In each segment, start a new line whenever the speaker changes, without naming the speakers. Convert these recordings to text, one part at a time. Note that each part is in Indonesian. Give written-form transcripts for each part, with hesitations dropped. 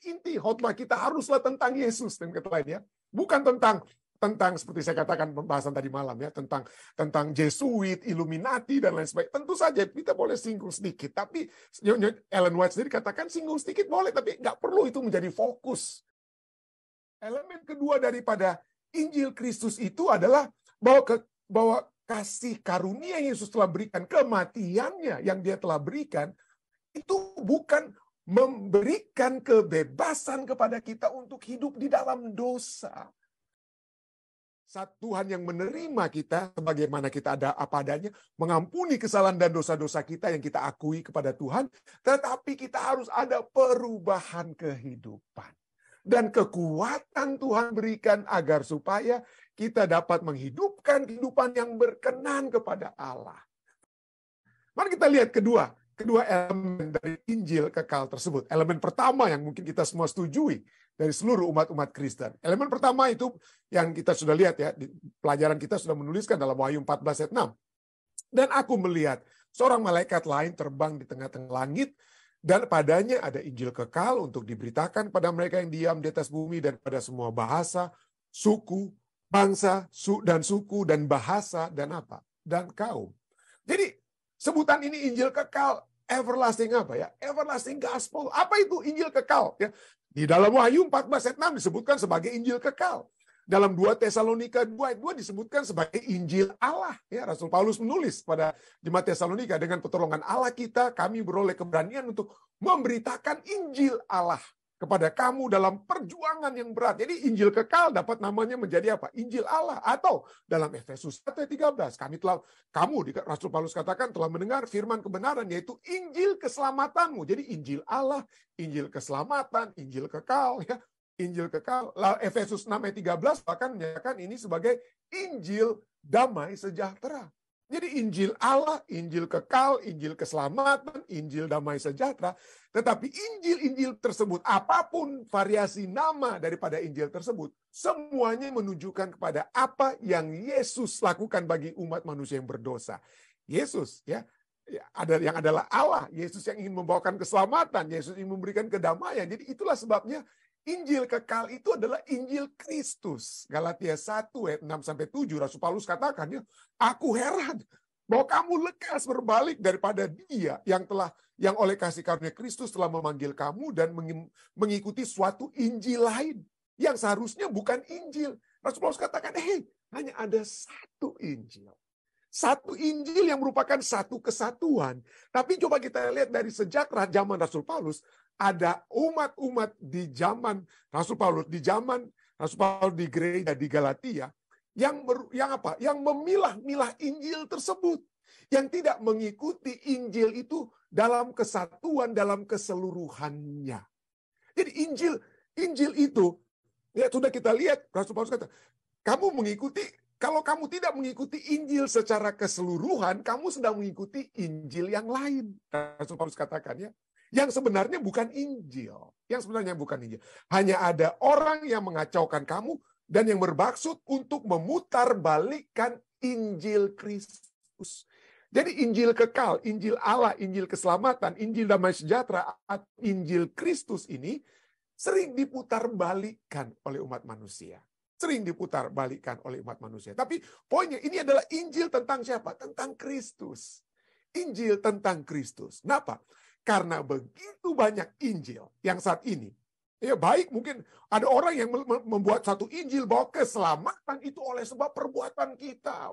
inti khotbah kita haruslah tentang Yesus dan kata lain ya. Bukan tentang seperti saya katakan pembahasan tadi malam ya, tentang Jesuit, Illuminati dan lain sebagainya. Tentu saja kita boleh singgung sedikit, tapi Ellen White sendiri katakan singgung sedikit boleh, tapi nggak perlu itu menjadi fokus. Elemen kedua daripada Injil Kristus itu adalah bahwa kasih karunia Yesus telah berikan, kematiannya yang dia telah berikan, itu bukan memberikan kebebasan kepada kita untuk hidup di dalam dosa. Tuhan yang menerima kita sebagaimana kita ada apa adanya, mengampuni kesalahan dan dosa-dosa kita yang kita akui kepada Tuhan, tetapi kita harus ada perubahan kehidupan. Dan kekuatan Tuhan berikan agar supaya kita dapat menghidupkan kehidupan yang berkenan kepada Allah. Mari kita lihat kedua elemen dari Injil kekal tersebut. Elemen pertama yang mungkin kita semua setujui dari seluruh umat-umat Kristen. Elemen pertama itu yang kita sudah lihat ya, di pelajaran kita sudah menuliskan dalam Wahyu 14 ayat 6. Dan aku melihat seorang malaikat lain terbang di tengah-tengah langit, dan padanya ada Injil kekal untuk diberitakan pada mereka yang diam di atas bumi dan pada semua bahasa, suku, bangsa, dan suku, dan bahasa, dan apa? Dan kaum. Jadi sebutan ini Injil kekal, everlasting apa ya? Everlasting gospel. Apa itu Injil kekal? Ya, di dalam Wahyu 14 ayat 6 disebutkan sebagai Injil kekal. Dalam 2 Tesalonika 2 ayat 2 disebutkan sebagai Injil Allah. Ya, Rasul Paulus menulis pada jemaat Tesalonika, dengan pertolongan Allah kita, kami beroleh keberanian untuk memberitakan Injil Allah kepada kamu dalam perjuangan yang berat. Jadi Injil kekal dapat namanya menjadi apa? Injil Allah. Atau dalam Efesus 1 ayat 13, Rasul Paulus katakan telah mendengar firman kebenaran, yaitu Injil keselamatanmu. Jadi Injil Allah, Injil keselamatan, Injil kekal, ya. Injil kekal. Efesus 6 ayat 13 bahkan menyatakan ini sebagai Injil damai sejahtera. Jadi Injil Allah, Injil kekal, Injil keselamatan, Injil damai sejahtera. Tetapi Injil-Injil tersebut, apapun variasi nama daripada Injil tersebut, semuanya menunjukkan kepada apa yang Yesus lakukan bagi umat manusia yang berdosa. Yesus, ya, ada yang adalah Allah. Yesus yang ingin membawakan keselamatan. Yesus ingin memberikan kedamaian. Jadi itulah sebabnya Injil kekal itu adalah Injil Kristus. Galatia 1 ayat 6-7 Rasul Paulus katakan, ya, aku heran bahwa kamu lekas berbalik daripada Dia yang oleh kasih karunia Kristus telah memanggil kamu dan mengikuti suatu Injil lain yang seharusnya bukan Injil. Rasul Paulus katakan, hanya ada satu Injil. Satu Injil yang merupakan satu kesatuan. Tapi coba kita lihat dari sejak zaman Rasul Paulus, ada umat-umat di zaman Rasul Paulus, di gereja di Galatia, yang memilah-milah Injil tersebut, yang tidak mengikuti Injil itu dalam kesatuan, dalam keseluruhannya. Jadi Injil itu, ya sudah kita lihat, Rasul Paulus kata, kalau kamu tidak mengikuti Injil secara keseluruhan, kamu sedang mengikuti Injil yang lain. Rasul Paulus katakan, ya, yang sebenarnya bukan Injil. Hanya ada orang yang mengacaukan kamu dan yang bermaksud untuk memutarbalikkan Injil Kristus. Jadi Injil kekal, Injil Allah, Injil keselamatan, Injil damai sejahtera, Injil Kristus ini sering diputarbalikkan oleh umat manusia. Tapi poinnya ini adalah Injil tentang siapa? Tentang Kristus. Injil tentang Kristus. Kenapa? Karena begitu banyak Injil yang saat ini, ya baik mungkin ada orang yang membuat satu Injil bahwa keselamatan itu oleh sebab perbuatan kita.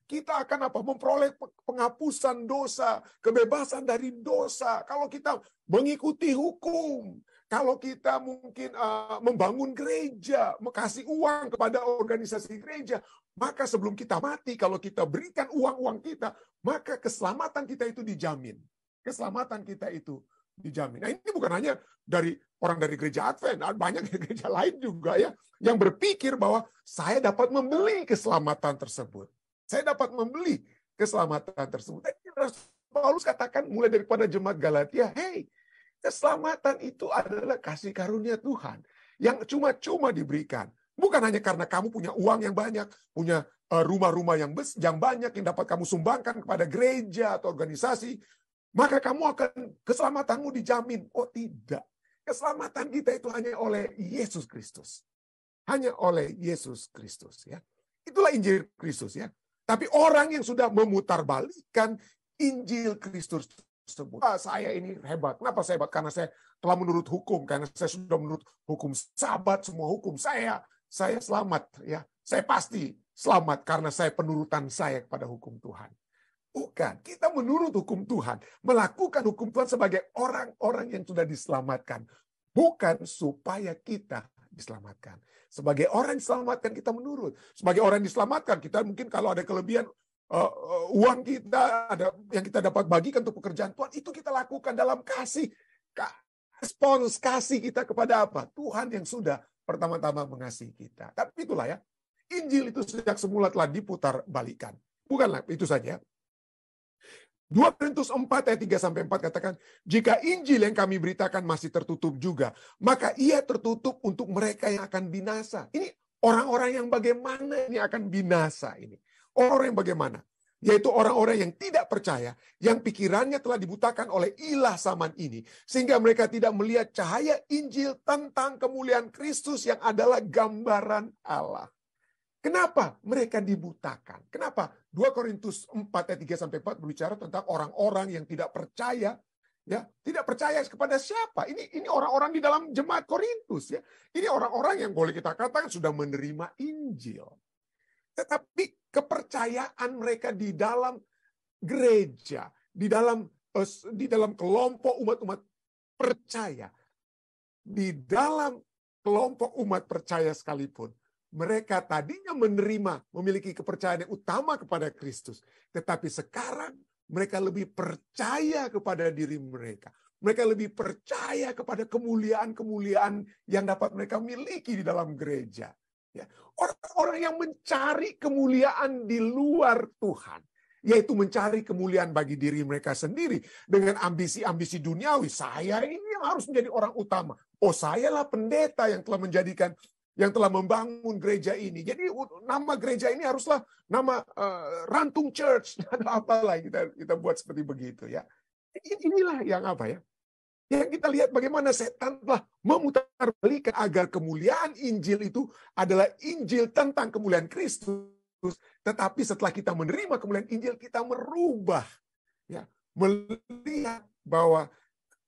Kita akan memperoleh penghapusan dosa, kebebasan dari dosa. Kalau kita mengikuti hukum, kalau kita mungkin membangun gereja, kasih uang kepada organisasi gereja, maka sebelum kita mati, kalau kita berikan uang-uang kita, maka keselamatan kita itu dijamin. Nah, ini bukan hanya dari orang dari gereja Advent, banyak gereja lain juga ya yang berpikir bahwa saya dapat membeli keselamatan tersebut. Dan Paulus katakan mulai daripada jemaat Galatia, keselamatan itu adalah kasih karunia Tuhan yang cuma-cuma diberikan. Bukan hanya karena kamu punya uang yang banyak, punya rumah-rumah yang banyak yang dapat kamu sumbangkan kepada gereja atau organisasi, maka keselamatanmu dijamin. Oh tidak. Keselamatan kita itu hanya oleh Yesus Kristus. Hanya oleh Yesus Kristus, ya. Itulah Injil Kristus, ya. Tapi orang yang sudah memutarbalikkan Injil Kristus tersebut. Saya ini hebat. Kenapa saya hebat? Karena saya telah menurut hukum. Karena saya sudah menurut hukum Sabat, semua hukum. Saya selamat, ya. Saya pasti selamat karena saya penurutan saya kepada hukum Tuhan. Bukan, kita menurut hukum Tuhan, melakukan hukum Tuhan sebagai orang-orang yang sudah diselamatkan. Bukan supaya kita diselamatkan. Sebagai orang diselamatkan kita menurut. Sebagai orang diselamatkan kita mungkin kalau ada kelebihan uang kita, ada yang kita dapat bagikan untuk pekerjaan Tuhan, itu kita lakukan dalam kasih. Respons kasih kita kepada apa? Tuhan yang sudah pertama-tama mengasihi kita. Tapi itulah ya, Injil itu sejak semula telah diputar balikan. Bukanlah itu saja. 2 Korintus 4 ayat 3-4 katakan, jika Injil yang kami beritakan masih tertutup juga, maka ia tertutup untuk mereka yang akan binasa. Ini orang-orang yang bagaimana ini akan binasa ini? Orang yang bagaimana? Yaitu orang-orang yang tidak percaya, yang pikirannya telah dibutakan oleh ilah zaman ini, sehingga mereka tidak melihat cahaya Injil tentang kemuliaan Kristus yang adalah gambaran Allah. Kenapa mereka dibutakan? Kenapa? 2 Korintus 4 ayat 3-4 berbicara tentang orang-orang yang tidak percaya, ya, tidak percaya kepada siapa? Ini orang-orang di dalam jemaat Korintus, ya. Ini orang-orang yang boleh kita katakan sudah menerima Injil. Tetapi kepercayaan mereka di dalam gereja, di dalam kelompok umat-umat percaya, di dalam kelompok umat percaya sekalipun, mereka tadinya memiliki kepercayaan yang utama kepada Kristus. Tetapi sekarang mereka lebih percaya kepada diri mereka. Mereka lebih percaya kepada kemuliaan-kemuliaan yang dapat mereka miliki di dalam gereja. Ya. Orang-orang yang mencari kemuliaan di luar Tuhan. Yaitu mencari kemuliaan bagi diri mereka sendiri. Dengan ambisi-ambisi duniawi. Saya ini yang harus menjadi orang utama. Oh, sayalah pendeta yang telah membangun gereja ini. Jadi nama gereja ini haruslah nama Rantung Church. Apalah kita buat seperti begitu, ya. Inilah yang apa ya? Yang kita lihat bagaimana setan telah memutarbalikkan agar kemuliaan Injil itu adalah Injil tentang kemuliaan Kristus. Tetapi setelah kita menerima kemuliaan Injil, kita merubah, ya, melihat bahwa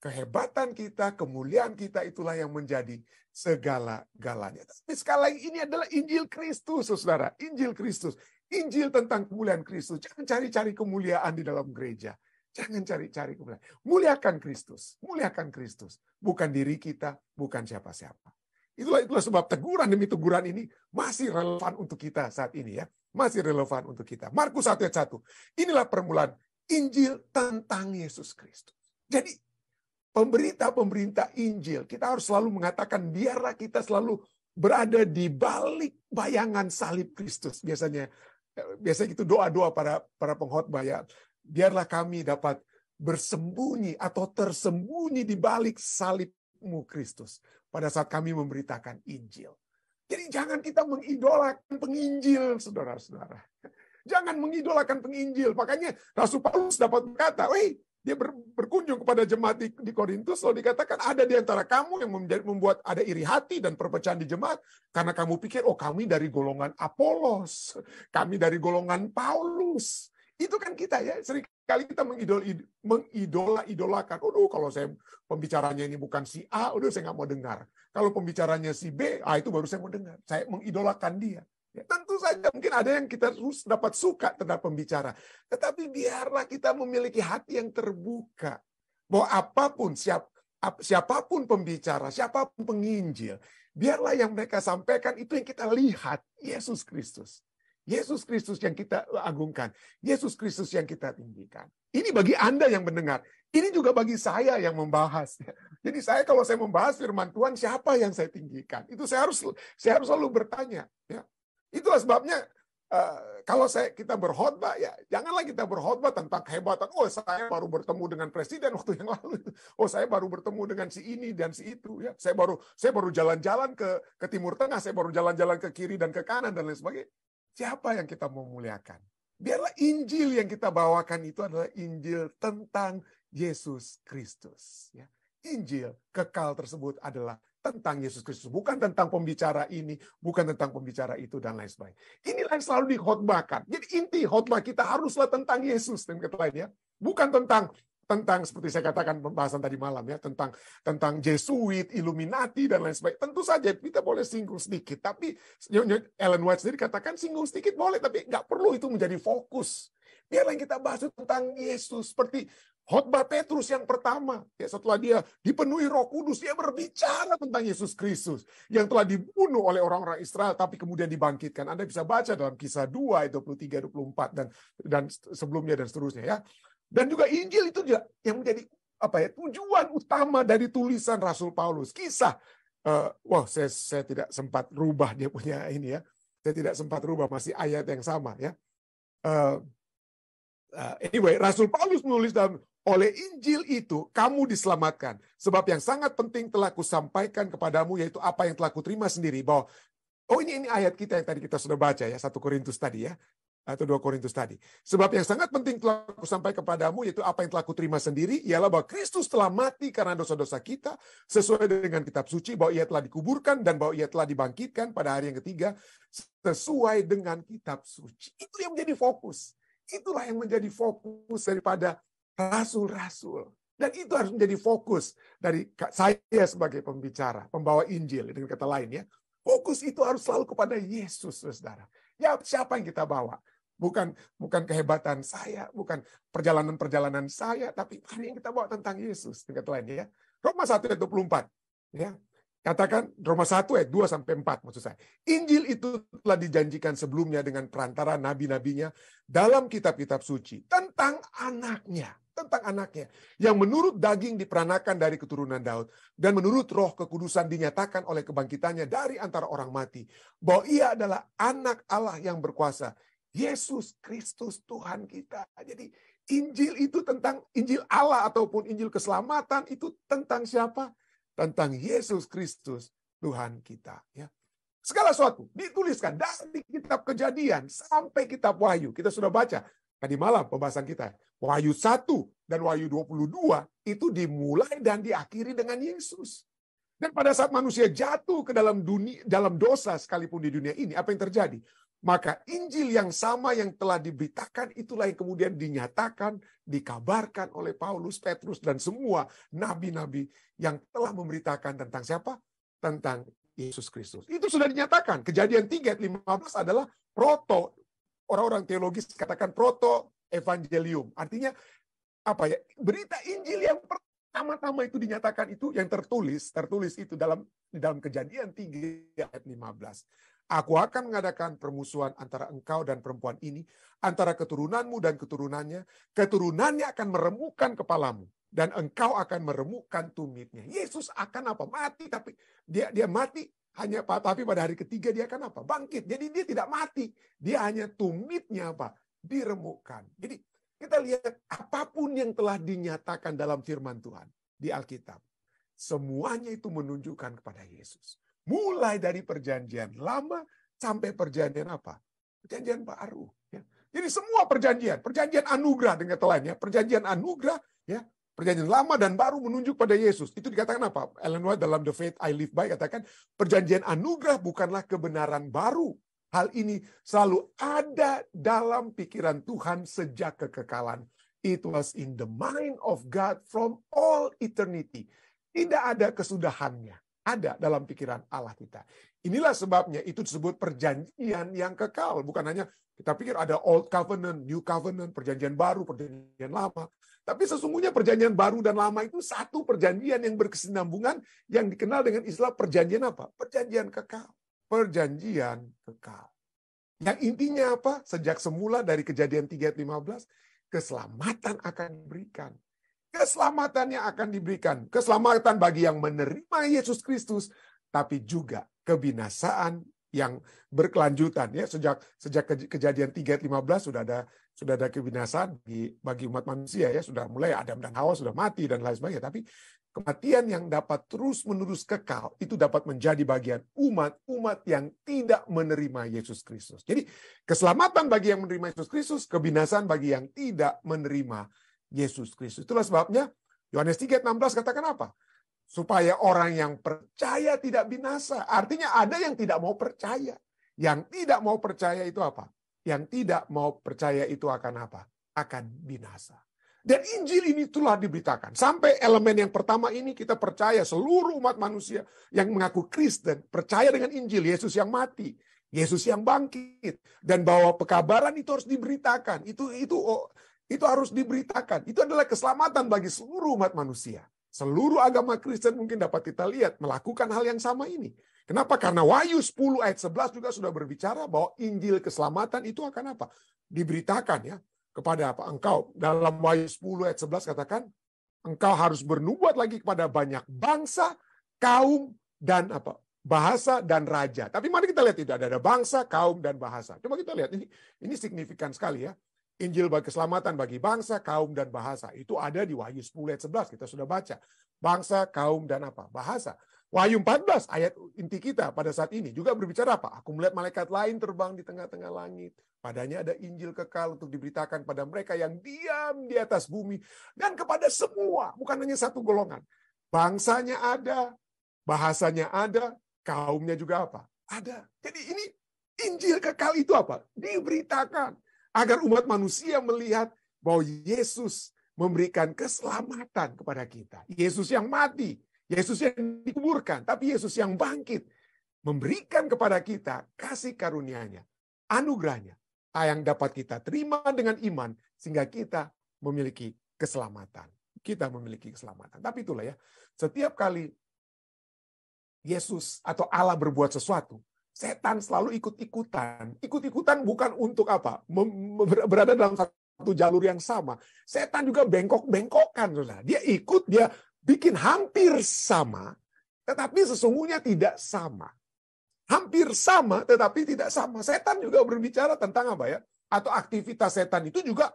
kehebatan kita, kemuliaan kita itulah yang menjadi segala-galanya. Tapi sekali lagi ini adalah Injil Kristus, saudara. Injil Kristus. Injil tentang kemuliaan Kristus. Jangan cari-cari kemuliaan di dalam gereja. Jangan cari-cari kemuliaan. Muliakan Kristus. Muliakan Kristus. Bukan diri kita, bukan siapa-siapa. Itulah sebab teguran demi teguran ini masih relevan untuk kita saat ini, ya. Masih relevan untuk kita. Markus 1 ayat 1. Inilah permulaan Injil tentang Yesus Kristus. Jadi pemberita Injil, kita harus selalu mengatakan biarlah kita selalu berada di balik bayangan salib Kristus. Biasanya itu doa-doa para pengkhotbah, ya. Biarlah kami dapat bersembunyi atau tersembunyi di balik salibmu Kristus pada saat kami memberitakan Injil. Jadi jangan kita mengidolakan penginjil, saudara-saudara. Jangan mengidolakan penginjil. Makanya Rasul Paulus dapat berkata, dia berkunjung kepada jemaat di Korintus, lalu dikatakan ada di antara kamu yang membuat ada iri hati dan perpecahan di jemaat, karena kamu pikir, kami dari golongan Apolos, kami dari golongan Paulus. Itu kan kita, ya, seringkali kita mengidola-idolakan. Kalau saya pembicaranya ini bukan si A, saya nggak mau dengar. Kalau pembicaranya si B, itu baru saya mau dengar. Saya mengidolakan dia. Ya, tentu saja mungkin ada yang kita dapat suka terhadap pembicara. Tetapi biarlah kita memiliki hati yang terbuka. Bahwa siapapun pembicara, siapapun penginjil, biarlah yang mereka sampaikan itu yang kita lihat, Yesus Kristus. Yesus Kristus yang kita agungkan. Yesus Kristus yang kita tinggikan. Ini bagi Anda yang mendengar. Ini juga bagi saya yang membahas. Jadi kalau saya membahas firman Tuhan, siapa yang saya tinggikan? Itu saya harus selalu bertanya. Ya. Itulah sebabnya kalau kita berkhotbah, ya janganlah kita berkhotbah tentang kehebatan. Saya baru bertemu dengan presiden waktu yang lalu. Saya baru bertemu dengan si ini dan si itu. Ya. Saya baru jalan-jalan ke Timur Tengah. Saya baru jalan-jalan ke kiri dan ke kanan dan lain sebagainya. Siapa yang kita mau muliakan? Biarlah Injil yang kita bawakan itu adalah Injil tentang Yesus Kristus. Ya. Injil kekal tersebut adalah tentang Yesus Kristus. Bukan tentang pembicara ini, bukan tentang pembicara itu, dan lain sebagainya. Inilah yang selalu dikhotbahkan. Jadi inti khotbah kita haruslah tentang Yesus, dan kata lain ya. Bukan tentang seperti saya katakan pembahasan tadi malam ya, tentang Jesuit, Illuminati, dan lain sebagainya. Tentu saja kita boleh singgung sedikit, tapi Ellen White sendiri katakan singgung sedikit boleh, tapi nggak perlu itu menjadi fokus. Biarlah yang kita bahas tentang Yesus, seperti khotbah Petrus yang pertama, ya, setelah dia dipenuhi Roh Kudus, dia berbicara tentang Yesus Kristus yang telah dibunuh oleh orang-orang Israel, tapi kemudian dibangkitkan. Anda bisa baca dalam Kisah 2, 23, 24 dan sebelumnya dan seterusnya ya. Dan juga Injil itu juga yang menjadi tujuan utama dari tulisan Rasul Paulus. Kisah, saya tidak sempat rubah dia punya ini ya. Saya tidak sempat rubah, masih ayat yang sama ya. Anyway, Rasul Paulus menulis dalam oleh Injil itu kamu diselamatkan. Sebab yang sangat penting telah kusampaikan kepadamu, yaitu apa yang telah kuterima sendiri. Bahwa, ini ayat kita yang tadi kita sudah baca ya, 1 Korintus tadi ya, atau 2 Korintus tadi. Sebab yang sangat penting telah kusampaikan kepadamu, yaitu apa yang telah kuterima sendiri, ialah bahwa Kristus telah mati karena dosa-dosa kita, sesuai dengan kitab suci, bahwa ia telah dikuburkan, dan bahwa ia telah dibangkitkan pada hari yang ketiga, sesuai dengan kitab suci. Itu yang menjadi fokus. Itulah yang menjadi fokus daripada rasul-rasul. Dan itu harus menjadi fokus dari saya sebagai pembicara, pembawa Injil, dengan kata lain ya. Fokus itu harus selalu kepada Yesus, saudara. Ya, siapa yang kita bawa? Bukan kehebatan saya, bukan perjalanan-perjalanan saya, tapi hari yang kita bawa tentang Yesus, dengan kata lain ya. Roma 1 ayat 24. Ya. Katakan Roma 1 ayat 2 sampai 4 maksud saya. Injil itu telah dijanjikan sebelumnya dengan perantara nabi-nabinya dalam kitab-kitab suci tentang anaknya yang menurut daging diperanakan dari keturunan Daud dan menurut Roh kekudusan dinyatakan oleh kebangkitannya dari antara orang mati bahwa ia adalah anak Allah yang berkuasa, Yesus Kristus Tuhan kita. Jadi Injil itu tentang Injil Allah ataupun Injil keselamatan itu tentang siapa? Tentang Yesus Kristus Tuhan kita ya. Segala sesuatu dituliskan dari kitab Kejadian sampai kitab Wahyu. Kita sudah baca tadi malam pembahasan kita. Wahyu 1 dan Wahyu 22 itu dimulai dan diakhiri dengan Yesus. Dan pada saat manusia jatuh ke dalam dosa sekalipun di dunia ini, apa yang terjadi? Maka Injil yang sama yang telah diberitakan itulah yang kemudian dinyatakan, dikabarkan oleh Paulus, Petrus, dan semua nabi-nabi yang telah memberitakan tentang siapa? Tentang Yesus Kristus. Itu sudah dinyatakan. Kejadian 3 ayat 15 adalah proto, orang-orang teologis katakan proto evangelium. Artinya apa ya? Berita Injil yang pertama-tama itu dinyatakan itu yang tertulis itu dalam Kejadian 3 ayat 15. Aku akan mengadakan permusuhan antara engkau dan perempuan ini, antara keturunanmu dan keturunannya. Keturunannya akan meremukkan kepalamu dan engkau akan meremukkan tumitnya. Yesus akan apa? Mati, tapi dia mati tapi pada hari ketiga dia akan apa? Bangkit. Jadi dia tidak mati. Dia hanya tumitnya apa? Diremukkan. Jadi kita lihat apapun yang telah dinyatakan dalam firman Tuhan di Alkitab, semuanya itu menunjukkan kepada Yesus. Mulai dari perjanjian lama sampai perjanjian apa? Perjanjian baru. Ya. Jadi semua perjanjian anugerah dengan kata lain ya, perjanjian anugerah ya, perjanjian lama dan baru menunjuk pada Yesus. Itu dikatakan apa? Ellen White dalam The Faith I Live By katakan perjanjian anugerah bukanlah kebenaran baru. Hal ini selalu ada dalam pikiran Tuhan sejak kekekalan. It was in the mind of God from all eternity. Tidak ada kesudahannya. Ada dalam pikiran Allah kita. Inilah sebabnya itu disebut perjanjian yang kekal. Bukan hanya kita pikir ada Old Covenant, New Covenant, perjanjian baru, perjanjian lama. Tapi sesungguhnya perjanjian baru dan lama itu satu perjanjian yang berkesinambungan yang dikenal dengan istilah perjanjian apa? Perjanjian kekal. Perjanjian kekal. Yang intinya apa? Sejak semula dari Kejadian 3 ayat 15, keselamatan akan diberikan. Keselamatannya akan diberikan. Keselamatan bagi yang menerima Yesus Kristus, tapi juga kebinasaan yang berkelanjutan. Ya, sejak Kejadian 3 ayat 15 sudah ada kebinasaan bagi umat manusia ya, sudah mulai Adam dan Hawa sudah mati dan lain sebagainya. Tapi kematian yang dapat terus-menerus kekal itu dapat menjadi bagian umat yang tidak menerima Yesus Kristus. Jadi keselamatan bagi yang menerima Yesus Kristus, kebinasaan bagi yang tidak menerima Yesus Kristus. Itulah sebabnya Yohanes 3 ayat 16 katakan apa? supaya orang yang percaya tidak binasa. Artinya ada yang tidak mau percaya. Yang tidak mau percaya itu apa? Yang tidak mau percaya itu akan apa? Akan binasa. Dan Injil ini telah diberitakan. Sampai elemen yang pertama ini kita percaya seluruh umat manusia yang mengaku Kristen percaya dengan Injil, Yesus yang mati, Yesus yang bangkit, dan bahwa pekabaran itu harus diberitakan. Itu harus diberitakan. Itu adalah keselamatan bagi seluruh umat manusia. Seluruh agama Kristen mungkin dapat kita lihat melakukan hal yang sama ini. Kenapa? Karena Wahyu 10 ayat 11 juga sudah berbicara bahwa Injil keselamatan itu akan apa? Diberitakan ya kepada apa? Engkau. Dalam Wahyu 10 ayat 11 katakan, engkau harus bernubuat lagi kepada banyak bangsa, kaum, dan apa? Bahasa dan raja. Tapi mari kita lihat, tidak ada bangsa, kaum, dan bahasa. Coba kita lihat, ini signifikan sekali ya. Injil bagi keselamatan bagi bangsa, kaum, dan bahasa. Itu ada di Wahyu 10 ayat 11, kita sudah baca. Bangsa, kaum, dan apa? Bahasa. Wahyu 14 ayat inti kita pada saat ini juga berbicara apa? Aku melihat malaikat lain terbang di tengah-tengah langit. Padanya ada Injil kekal untuk diberitakan pada mereka yang diam di atas bumi. Dan kepada semua, bukan hanya satu golongan. Bangsanya ada, bahasanya ada, kaumnya juga apa? Ada. Jadi ini Injil kekal itu apa? Diberitakan. Agar umat manusia melihat bahwa Yesus memberikan keselamatan kepada kita. Yesus yang mati. Yesus yang dikuburkan, tapi Yesus yang bangkit. Memberikan kepada kita kasih karunia-Nya, anugerahnya, yang dapat kita terima dengan iman, sehingga kita memiliki keselamatan. Kita memiliki keselamatan. Tapi itulah ya, setiap kali Yesus atau Allah berbuat sesuatu, setan selalu ikut-ikutan. Ikut-ikutan bukan untuk apa? Berada dalam satu jalur yang sama. Setan juga bengkok-bengkokan. Dia ikut, dia bikin hampir sama, tetapi sesungguhnya tidak sama. Hampir sama, tetapi tidak sama. Setan juga berbicara tentang apa ya? Atau aktivitas setan itu juga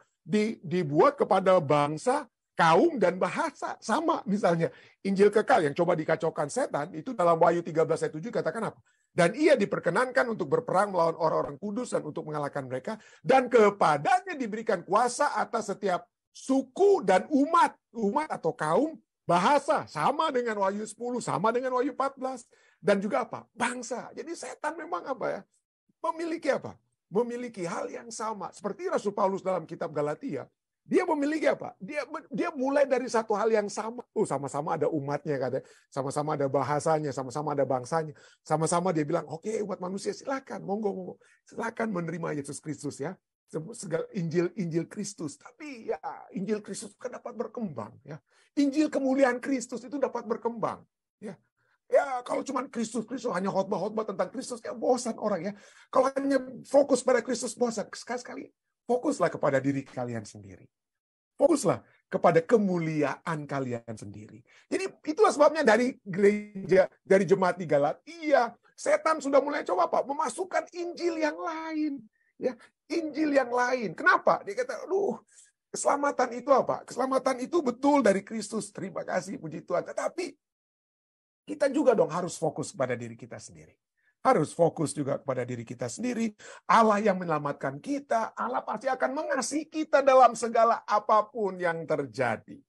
dibuat kepada bangsa, kaum, dan bahasa. Sama misalnya. Injil kekal yang coba dikacaukan setan, itu dalam Wahyu 13 ayat 7 katakan apa? Dan ia diperkenankan untuk berperang melawan orang-orang kudus dan untuk mengalahkan mereka. Dan kepadanya diberikan kuasa atas setiap suku dan umat. Umat atau kaum, bahasa, sama dengan Wahyu 10, sama dengan Wahyu 14. Dan juga apa? Bangsa. Jadi setan memang apa ya? Memiliki apa? Memiliki hal yang sama. Seperti Rasul Paulus dalam kitab Galatia. Dia memiliki apa? Dia mulai dari satu hal yang sama. Sama-sama ada umatnya, katanya. Sama-sama ada bahasanya, sama-sama ada bangsanya. Sama-sama dia bilang, oke, umat manusia silakan, monggo. Silakan menerima Yesus Kristus ya. Segala Injil Kristus. Tapi ya, Injil Kristus kan dapat berkembang ya. Injil kemuliaan Kristus itu dapat berkembang ya. Ya, kalau cuma Kristus hanya khotbah tentang Kristus ya bosan orang ya. Kalau hanya fokus pada Kristus bosan. Sekali-sekali fokuslah kepada diri kalian sendiri. Fokuslah kepada kemuliaan kalian sendiri. Jadi itulah sebabnya dari gereja, dari jemaat di Galatia, setan sudah mulai coba Pak memasukkan Injil yang lain. Ya, Injil yang lain. Kenapa? Dia kata, keselamatan itu apa? Keselamatan itu betul dari Kristus. Terima kasih, puji Tuhan. Tetapi kita juga dong harus fokus pada diri kita sendiri. Harus fokus juga kepada diri kita sendiri. Allah yang menyelamatkan kita. Allah pasti akan mengasihi kita dalam segala apapun yang terjadi.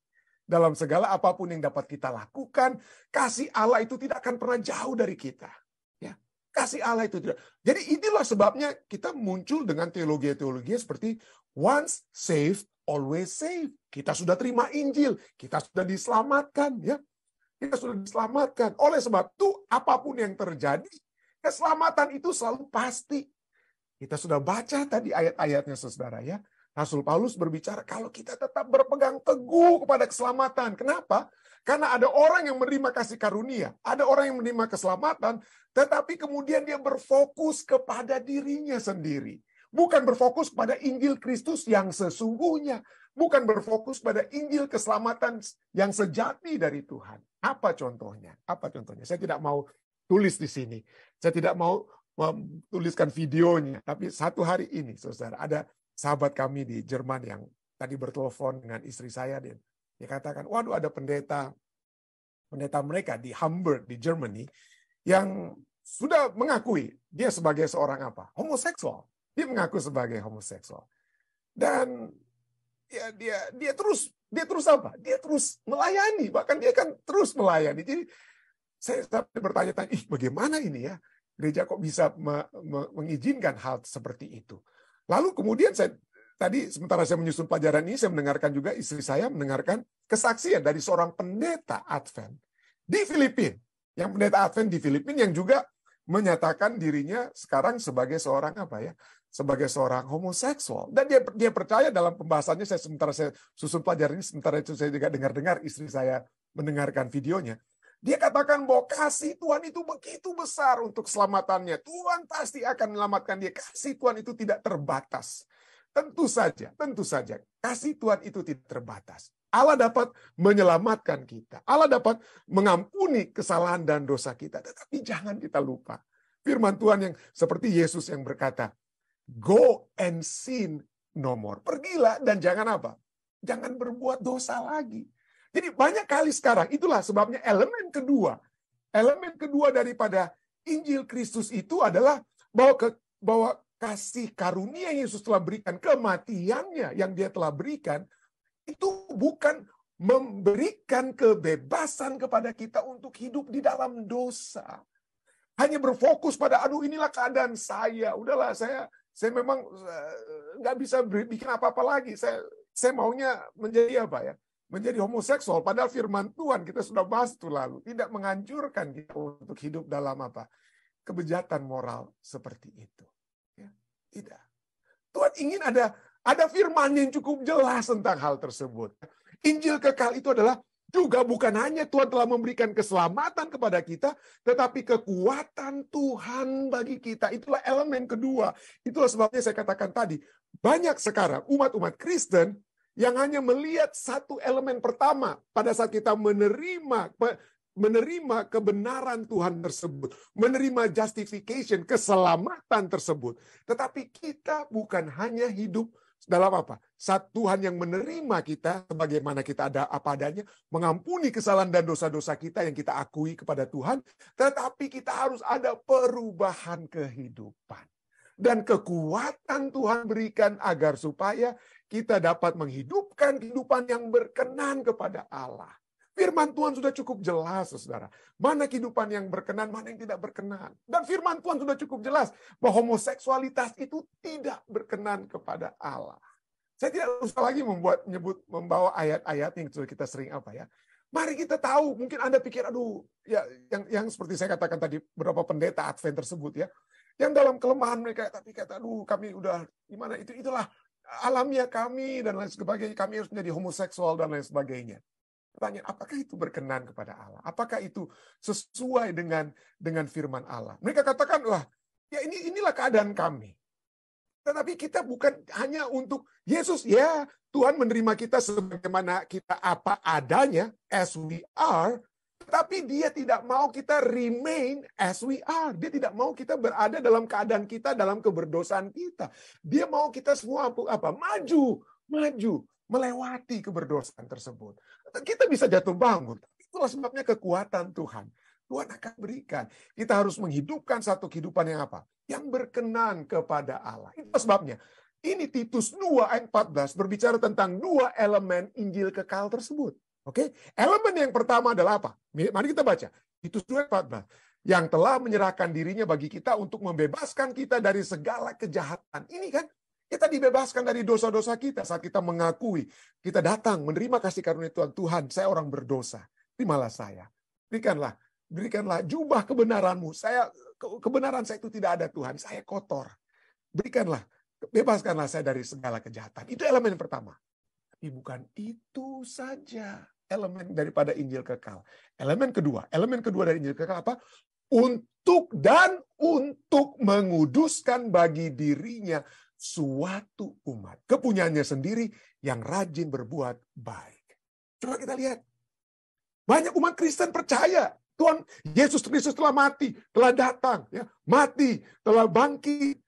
Dalam segala apapun yang dapat kita lakukan. Kasih Allah itu tidak akan pernah jauh dari kita. Ya, kasih Allah itu tidak. Jadi inilah sebabnya kita muncul dengan teologi-teologi seperti once saved, always saved. Kita sudah terima Injil. Kita sudah diselamatkan. Ya, kita sudah diselamatkan. Oleh sebab itu, apapun yang terjadi, keselamatan itu selalu pasti. Kita sudah baca tadi ayat-ayatnya, saudara ya. Rasul Paulus berbicara kalau kita tetap berpegang teguh kepada keselamatan. Kenapa? Karena ada orang yang menerima kasih karunia, ada orang yang menerima keselamatan, tetapi kemudian dia berfokus kepada dirinya sendiri. Bukan berfokus pada Injil Kristus yang sesungguhnya. Bukan berfokus pada Injil keselamatan yang sejati dari Tuhan. Apa contohnya? Apa contohnya? Saya tidak mau tulis di sini. Saya tidak mau tuliskan videonya. Tapi satu hari ini, saudara, ada sahabat kami di Jerman yang tadi bertelepon dengan istri saya. Dia katakan, waduh ada pendeta mereka di Hamburg, di Germany, yang sudah mengakui dia sebagai seorang apa? Homoseksual. Dia mengaku sebagai homoseksual. Dan ya, dia terus Dia terus apa? Dia terus melayani, bahkan dia kan terus melayani. Jadi saya bertanya-tanya, bagaimana ini ya? Gereja kok bisa mengizinkan hal seperti itu? Lalu kemudian tadi sementara saya menyusun pelajaran ini, saya mendengarkan juga istri saya mendengarkan kesaksian dari seorang pendeta Advent di Filipina. Yang pendeta Advent di Filipina yang juga menyatakan dirinya sekarang sebagai seorang sebagai seorang homoseksual. Dan dia percaya dalam pembahasannya, sementara saya susun pelajaran ini, sementara itu saya juga dengar istri saya mendengarkan videonya. Dia katakan bahwa kasih Tuhan itu begitu besar untuk keselamatannya. Tuhan pasti akan menyelamatkan dia. Kasih Tuhan itu tidak terbatas. Tentu saja, kasih Tuhan itu tidak terbatas. Allah dapat menyelamatkan kita. Allah dapat mengampuni kesalahan dan dosa kita. Tetapi jangan kita lupa. Firman Tuhan yang seperti Yesus yang berkata, go and sin no more. Pergilah dan jangan apa? Jangan berbuat dosa lagi. Jadi banyak kali sekarang, itulah sebabnya elemen kedua daripada Injil Kristus itu adalah bahwa kasih karunia Yesus telah berikan, kematiannya yang dia telah berikan, itu bukan memberikan kebebasan kepada kita untuk hidup di dalam dosa. Hanya berfokus pada, inilah keadaan saya. Udahlah, saya memang nggak bisa bikin apa-apa lagi. Saya maunya menjadi menjadi homoseksual. Padahal firman Tuhan kita sudah bahas itu lalu. Tidak menghancurkan kita untuk hidup dalam kebejatan moral seperti itu. Ya, tidak. Tuhan ingin ada firman yang cukup jelas tentang hal tersebut. Injil kekal itu adalah juga bukan hanya Tuhan telah memberikan keselamatan kepada kita, tetapi kekuatan Tuhan bagi kita. Itulah elemen kedua. Itulah sebabnya saya katakan tadi, banyak sekarang umat-umat Kristen yang hanya melihat satu elemen pertama pada saat kita menerima kebenaran Tuhan tersebut, menerima justification, keselamatan tersebut. Tetapi kita bukan hanya hidup dalam saat Tuhan yang menerima kita sebagaimana kita ada apa adanya, mengampuni kesalahan dan dosa-dosa kita yang kita akui kepada Tuhan, tetapi kita harus ada perubahan kehidupan. Dan kekuatan Tuhan berikan agar supaya kita dapat menghidupkan kehidupan yang berkenan kepada Allah. Firman Tuhan sudah cukup jelas, saudara. Mana kehidupan yang berkenan, mana yang tidak berkenan. Dan firman Tuhan sudah cukup jelas bahwa homoseksualitas itu tidak berkenan kepada Allah. Saya tidak usah lagi membawa ayat-ayat yang sudah kita sering Mari kita tahu, mungkin Anda pikir, yang seperti saya katakan tadi, beberapa pendeta Advent tersebut yang dalam kelemahan mereka, tapi kata, kami udah gimana, itulah alamiah kami, dan lain sebagainya, kami harus menjadi homoseksual, dan lain sebagainya. Pertanyaan, apakah itu berkenan kepada Allah? Apakah itu sesuai dengan firman Allah? Mereka katakan, inilah keadaan kami. Tetapi kita bukan hanya untuk Yesus, Tuhan menerima kita sebagaimana kita apa adanya, as we are, tapi dia tidak mau kita remain as we are. Dia tidak mau kita berada dalam keadaan kita, dalam keberdosaan kita. Dia mau kita semua maju, melewati keberdosaan tersebut. Kita bisa jatuh bangun. Itulah sebabnya kekuatan Tuhan. Tuhan akan berikan. Kita harus menghidupkan satu kehidupan yang yang berkenan kepada Allah. Itu sebabnya. Ini Titus 2 ayat 14 berbicara tentang dua elemen Injil kekal tersebut. Oke, elemen yang pertama adalah apa? Mari kita baca. Titus 2 ayat 14. Yang telah menyerahkan dirinya bagi kita untuk membebaskan kita dari segala kejahatan. Ini kan, kita dibebaskan dari dosa-dosa kita saat kita mengakui. Kita datang menerima kasih karunia Tuhan. Tuhan, saya orang berdosa. Terimalah saya. Berikanlah jubah kebenaranmu. Kebenaran saya itu tidak ada Tuhan. Saya kotor. Bebaskanlah saya dari segala kejahatan. Itu elemen yang pertama. Tapi bukan itu saja elemen daripada Injil kekal. Elemen kedua dari Injil kekal apa? Untuk menguduskan bagi dirinya suatu umat. Kepunyaannya sendiri yang rajin berbuat baik. Coba kita lihat. Banyak umat Kristen percaya Tuhan Yesus Kristus telah mati, telah datang, mati, telah bangkit,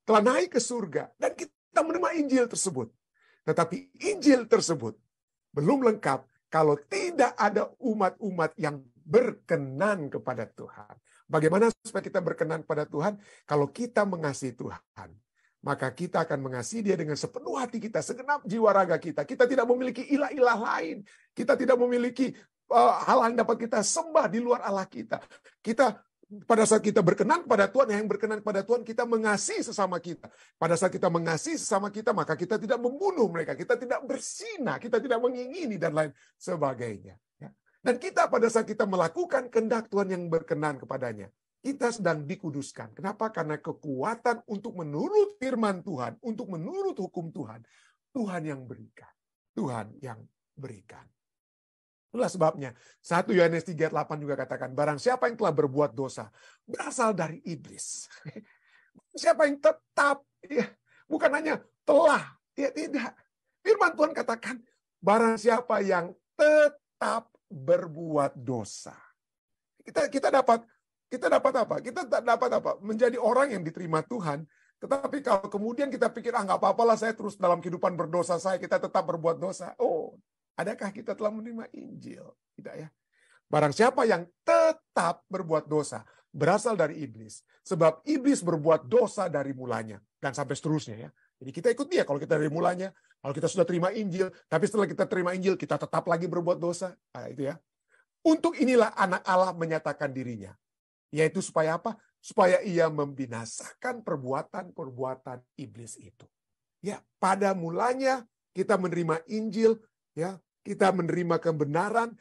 telah naik ke surga. Dan kita menerima Injil tersebut. Tetapi Injil tersebut belum lengkap kalau tidak ada umat-umat yang berkenan kepada Tuhan. Bagaimana supaya kita berkenan kepada Tuhan? Kalau kita mengasihi Tuhan, maka kita akan mengasihi dia dengan sepenuh hati kita, segenap jiwa raga kita. Kita tidak memiliki ilah-ilah lain. Kita tidak memiliki hal yang dapat kita sembah di luar Allah kita. Pada saat kita berkenan kepada Tuhan, yang berkenan kepada Tuhan, kita mengasihi sesama kita. Pada saat kita mengasihi sesama kita, maka kita tidak membunuh mereka. Kita tidak berzina, kita tidak mengingini, dan lain sebagainya. Dan kita pada saat kita melakukan kehendak Tuhan yang berkenan kepadanya, kita sedang dikuduskan. Kenapa? Karena kekuatan untuk menurut firman Tuhan, untuk menurut hukum Tuhan, Tuhan yang berikan. Tuhan yang berikan. Itulah sebabnya 1 Yohanes 3:8 juga katakan, barang siapa yang telah berbuat dosa berasal dari iblis. Siapa yang tetap, ya, bukan hanya telah, tidak. Firman Tuhan katakan, barang siapa yang tetap berbuat dosa. Kita dapat apa? Kita dapat apa? Menjadi orang yang diterima Tuhan. Tetapi kalau kemudian kita pikir, nggak apa-apalah saya terus dalam kehidupan berdosa kita tetap berbuat dosa. Oh, adakah kita telah menerima Injil? Tidak ya. Barang siapa yang tetap berbuat dosa, berasal dari iblis. Sebab iblis berbuat dosa dari mulanya. Dan sampai seterusnya ya. Jadi kita ikut dia kalau kita dari mulanya. Kalau kita sudah terima Injil, tapi setelah kita terima Injil, kita tetap lagi berbuat dosa. Nah, itu ya. Untuk inilah anak Allah menyatakan dirinya. Yaitu supaya apa? Supaya ia membinasakan perbuatan-perbuatan iblis itu. Ya, pada mulanya kita menerima Injil, ya, kita menerima kebenaran,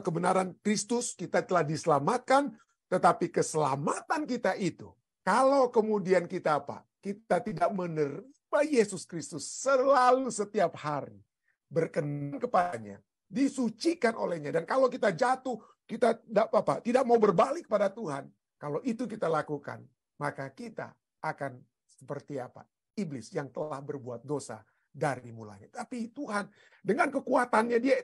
kebenaran Kristus, kita telah diselamatkan, tetapi keselamatan kita itu, kalau kemudian kita apa? Kita tidak menerima Yesus Kristus selalu setiap hari, berkenan kepadanya, disucikan olehnya, dan kalau kita jatuh, kita tidak mau berbalik pada Tuhan. Kalau itu kita lakukan, maka kita akan seperti apa? Iblis yang telah berbuat dosa dari mulanya. Tapi Tuhan dengan kekuatannya dia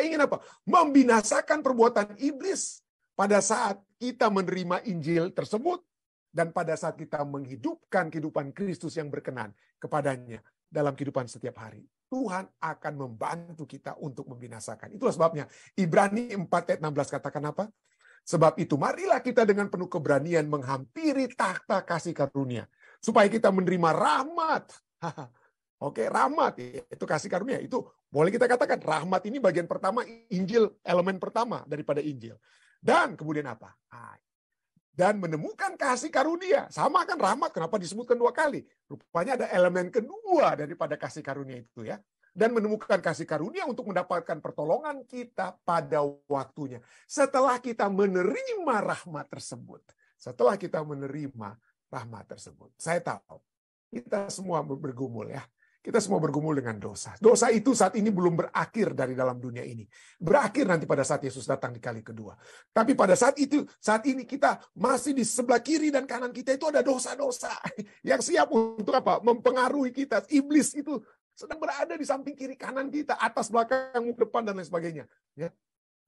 ingin apa? Membinasakan perbuatan iblis pada saat kita menerima Injil tersebut dan pada saat kita menghidupkan kehidupan Kristus yang berkenan kepadanya dalam kehidupan setiap hari. Tuhan akan membantu kita untuk membinasakan. Itulah sebabnya Ibrani 4:16 katakan apa? Sebab itu marilah kita dengan penuh keberanian menghampiri takhta kasih karunia supaya kita menerima rahmat. Oke, rahmat itu kasih karunia. Itu boleh kita katakan rahmat ini bagian pertama Injil, elemen pertama daripada Injil. Dan kemudian apa? Dan menemukan kasih karunia. Sama kan rahmat, kenapa disebutkan 2 kali? Rupanya ada elemen kedua daripada kasih karunia itu ya. Dan menemukan kasih karunia untuk mendapatkan pertolongan kita pada waktunya. Setelah kita menerima rahmat tersebut. Setelah kita menerima rahmat tersebut. Saya tahu, kita semua bergumul ya. Kita semua bergumul dengan dosa. Dosa itu saat ini belum berakhir dari dalam dunia ini. Berakhir nanti pada saat Yesus datang di kali kedua. Tapi pada saat ini kita masih di sebelah kiri dan kanan kita itu ada dosa-dosa yang siap untuk apa? Mempengaruhi kita. Iblis itu sedang berada di samping kiri kanan kita, atas belakang, depan dan lain sebagainya. Ya.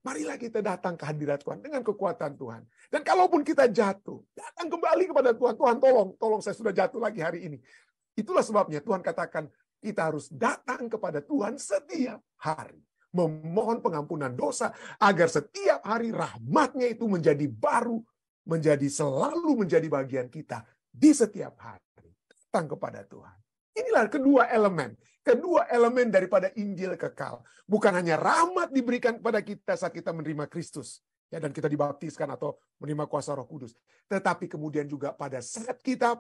Marilah kita datang ke hadirat Tuhan dengan kekuatan Tuhan. Dan kalaupun kita jatuh, datang kembali kepada Tuhan. Tuhan tolong saya sudah jatuh lagi hari ini. Itulah sebabnya Tuhan katakan, kita harus datang kepada Tuhan setiap hari. Memohon pengampunan dosa, agar setiap hari rahmat-Nya itu menjadi baru, selalu menjadi bagian kita di setiap hari. Datang kepada Tuhan. Inilah kedua elemen daripada Injil kekal. Bukan hanya rahmat diberikan kepada kita saat kita menerima Kristus, ya, dan kita dibaptiskan atau menerima kuasa Roh Kudus. Tetapi kemudian juga pada saat kita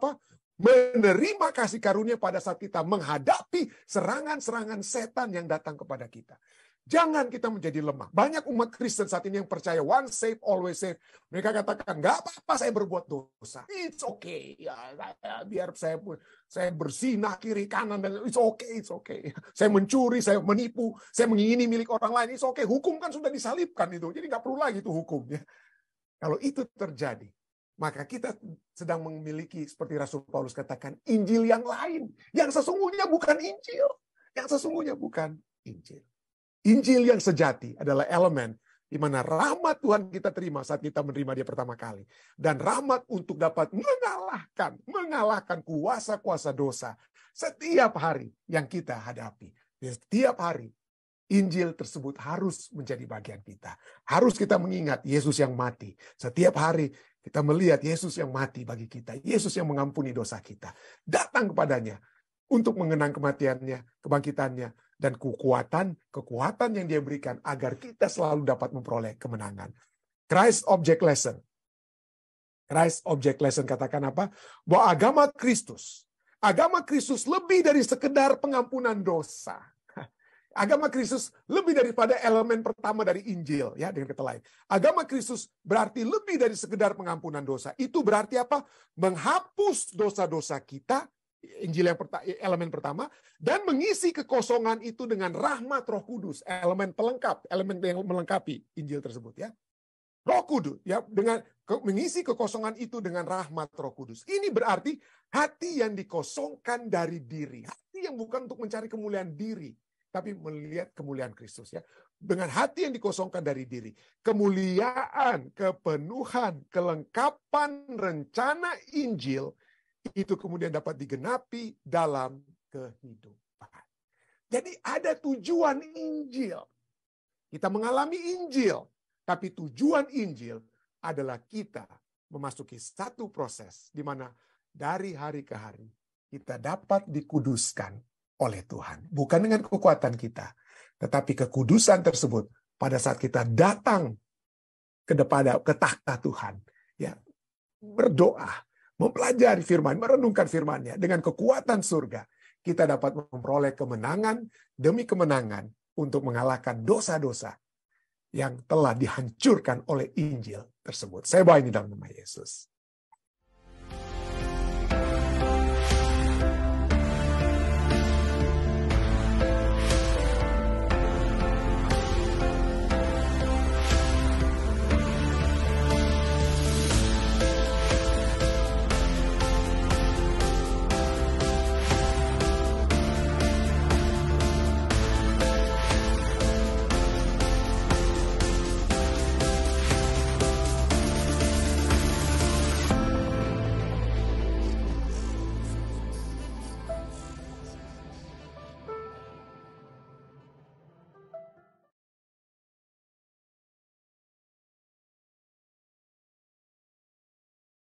menerima kasih karunia pada saat kita menghadapi serangan-serangan setan yang datang kepada kita. Jangan kita menjadi lemah. Banyak umat Kristen saat ini yang percaya once saved, always saved. Mereka katakan, nggak apa-apa saya berbuat dosa. It's okay. Ya, biar saya berzinah kiri kanan. Dan it's okay. Saya mencuri, saya menipu, saya mengingini milik orang lain. It's okay. Hukum kan sudah disalibkan itu. Jadi nggak perlu lagi itu hukum. Ya. Kalau itu terjadi, maka kita sedang memiliki, seperti Rasul Paulus katakan, Injil yang lain. Yang sesungguhnya bukan Injil. Yang sesungguhnya bukan Injil. Injil yang sejati adalah elemen di mana rahmat Tuhan kita terima saat kita menerima Dia pertama kali. Dan rahmat untuk dapat mengalahkan kuasa-kuasa dosa setiap hari yang kita hadapi. Setiap hari Injil tersebut harus menjadi bagian kita. Harus kita mengingat Yesus yang mati. Setiap hari Kita melihat Yesus yang mati bagi kita, Yesus yang mengampuni dosa kita. Datang kepadanya untuk mengenang kematiannya, kebangkitannya, dan kekuatan yang dia berikan agar kita selalu dapat memperoleh kemenangan. Christ Object Lesson. Christ Object Lesson katakan apa? Bahwa agama Kristus lebih dari sekedar pengampunan dosa. Agama Kristus lebih daripada elemen pertama dari Injil, ya, dengan kata lain. Agama Kristus berarti lebih dari sekedar pengampunan dosa. Itu berarti apa? Menghapus dosa-dosa kita, Injil yang elemen pertama, dan mengisi kekosongan itu dengan rahmat Roh Kudus, elemen pelengkap, elemen yang melengkapi Injil tersebut, ya. Roh Kudus, ya, dengan mengisi kekosongan itu dengan rahmat Roh Kudus. Ini berarti hati yang dikosongkan dari diri, hati yang bukan untuk mencari kemuliaan diri, tapi melihat kemuliaan Kristus, ya. Dengan hati yang dikosongkan dari diri, kemuliaan, kepenuhan, kelengkapan rencana Injil itu kemudian dapat digenapi dalam kehidupan. Jadi ada tujuan Injil. Kita mengalami Injil, tapi tujuan Injil adalah kita memasuki satu proses di mana dari hari ke hari kita dapat dikuduskan oleh Tuhan. Bukan dengan kekuatan kita, tetapi kekudusan tersebut pada saat kita datang ke takhta Tuhan, ya, berdoa, mempelajari firman, merenungkan firman-Nya dengan kekuatan surga, kita dapat memperoleh kemenangan demi kemenangan untuk mengalahkan dosa-dosa yang telah dihancurkan oleh Injil tersebut. Saya bawa ini dalam nama Yesus.